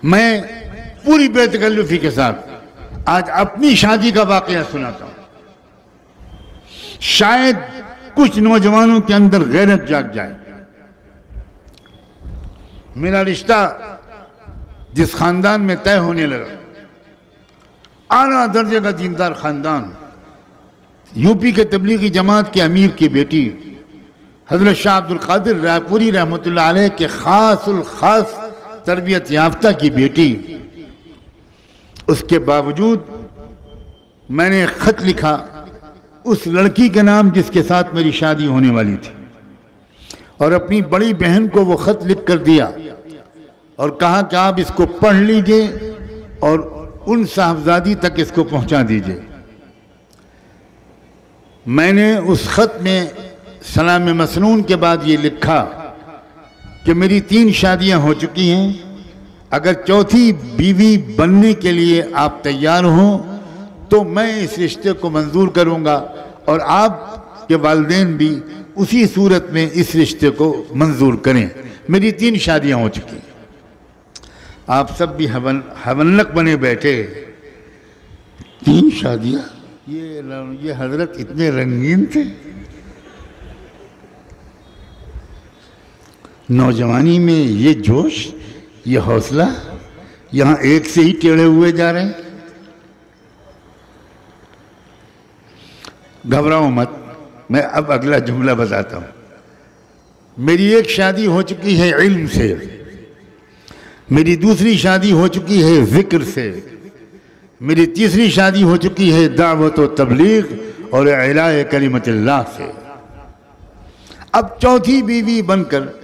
मैं पूरी बेतकल्लुफी के साथ आज अपनी शादी का वाकया सुनाता हूं। शायद कुछ नौजवानों के अंदर गैरत जाग जाए। मेरा रिश्ता जिस खानदान में तय होने लगा, आला दर्जे का दीनदार खानदान, यूपी के तबलीगी जमात के अमीर की बेटी हजरत शाह अब्दुल कादिर रायपुरी रहमतुल्लाह अलैह के खास तरबियत याफ्ता की बेटी। उसके बावजूद मैंने खत लिखा उस लड़की के नाम जिसके साथ मेरी शादी होने वाली थी, और अपनी बड़ी बहन को वो खत लिख कर दिया और कहा कि आप इसको पढ़ लीजिए और उन साहबजादी तक इसको पहुंचा दीजिए। मैंने उस खत में सलाम मसनून के बाद ये लिखा कि मेरी 3 शादियां हो चुकी हैं, अगर चौथी बीवी बनने के लिए आप तैयार हों तो मैं इस रिश्ते को मंजूर करूंगा और आप के वालिदैन भी उसी सूरत में इस रिश्ते को मंजूर करें। मेरी 3 शादियां हो चुकी हैं। आप सब भी हवनक बने बैठे। 3 शादियां? ये हजरत इतने रंगीन थे। नौजवानी में ये जोश, ये हौसला, यहां एक से ही टेढ़े हुए जा रहे हैं। घबराओ मत, मैं अब अगला जुमला बताता हूं। मेरी एक शादी हो चुकी है इल्म से, मेरी दूसरी शादी हो चुकी है जिक्र से, मेरी तीसरी शादी हो चुकी है दावत व तबलीग और इलाए कलिमतिल्लाह से। अब चौथी बीवी बनकर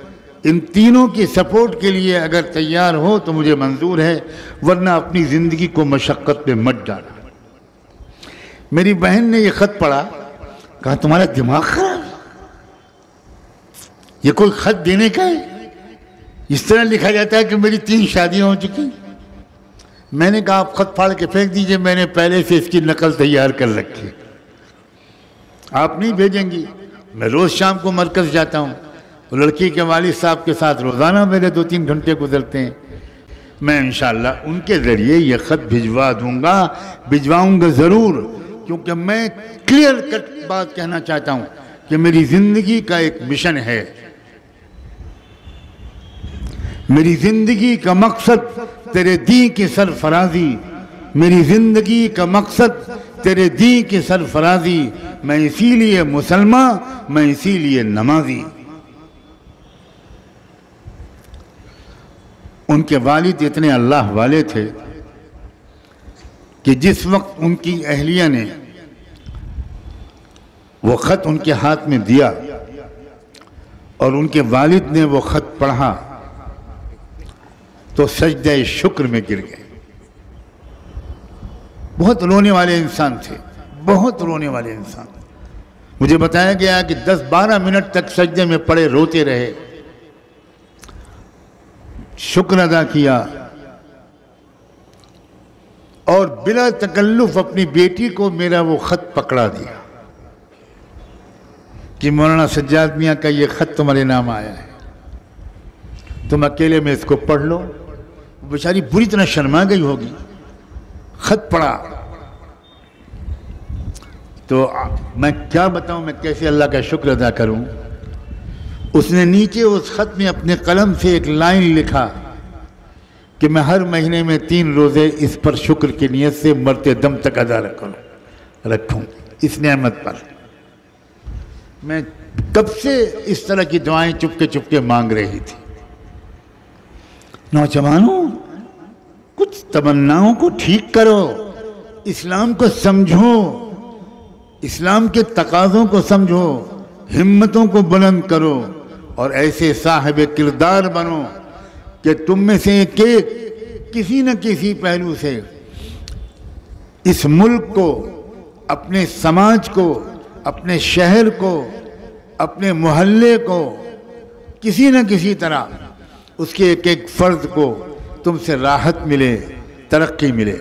इन तीनों की सपोर्ट के लिए अगर तैयार हो तो मुझे मंजूर है, वरना अपनी जिंदगी को मशक्कत में मत डालना। मेरी बहन ने यह खत पढ़ा, कहा तुम्हारा दिमाग खराब, ये कोई खत देने का है? इस तरह लिखा जाता है कि मेरी 3 शादियां हो चुकी। मैंने कहा आप खत फाड़ के फेंक दीजिए, मैंने पहले से इसकी नकल तैयार कर रखी। आप नहीं भेजेंगी? मैं रोज शाम को मरकज जाता हूं, लड़की के वालिद साहब के साथ रोजाना मेरे 2-3 घंटे गुजरते हैं। मैं इंशाअल्लाह उनके जरिए यह खत भिजवाऊंगा जरूर, क्योंकि मैं क्लियर कट बात कहना चाहता हूं कि मेरी जिंदगी का एक मिशन है। मेरी जिंदगी का मकसद तेरे दी की सरफराजी, मेरी जिंदगी का मकसद तेरे दी की सरफराजी, मैं इसीलिए मुसलमान, मैं इसीलिए नमाजी। उनके वालिद इतने अल्लाह वाले थे कि जिस वक्त उनकी अहलिया ने वो खत उनके हाथ में दिया और उनके वालिद ने वो खत पढ़ा तो सजदे शुक्र में गिर गए। बहुत रोने वाले इंसान थे, बहुत रोने वाले इंसान। मुझे बताया गया कि 10-12 मिनट तक सजदे में पड़े रोते रहे, शुक्र अदा किया और बिला तकल्लुफ अपनी बेटी को मेरा वो खत पकड़ा दिया कि मौलाना सज्जाद मियाँ का ये खत तुम्हारे नाम आया है, तुम अकेले में इसको पढ़ लो। बेचारी बुरी तरह शर्मा गई होगी। खत पढ़ा तो मैं क्या बताऊं, मैं कैसे अल्लाह का शुक्र अदा करूं। उसने नीचे उस खत में अपने कलम से एक लाइन लिखा कि मैं हर महीने में 3 रोज़े इस पर शुक्र की नीयत से मरते दम तक अदा रखूं इस नेमत पर। मैं कब से इस तरह की दुआएं चुपके चुपके मांग रही थी। नौजवानों, कुछ तमन्नाओं को ठीक करो, इस्लाम को समझो, इस्लाम के तकाज़ों को समझो, हिम्मतों को बुलंद करो और ऐसे साहिब किरदार बनो कि तुम में से किसी न किसी पहलू से इस मुल्क को, अपने समाज को, अपने शहर को, अपने मोहल्ले को, किसी न किसी तरह उसके एक एक फर्द को तुमसे राहत मिले, तरक्की मिले।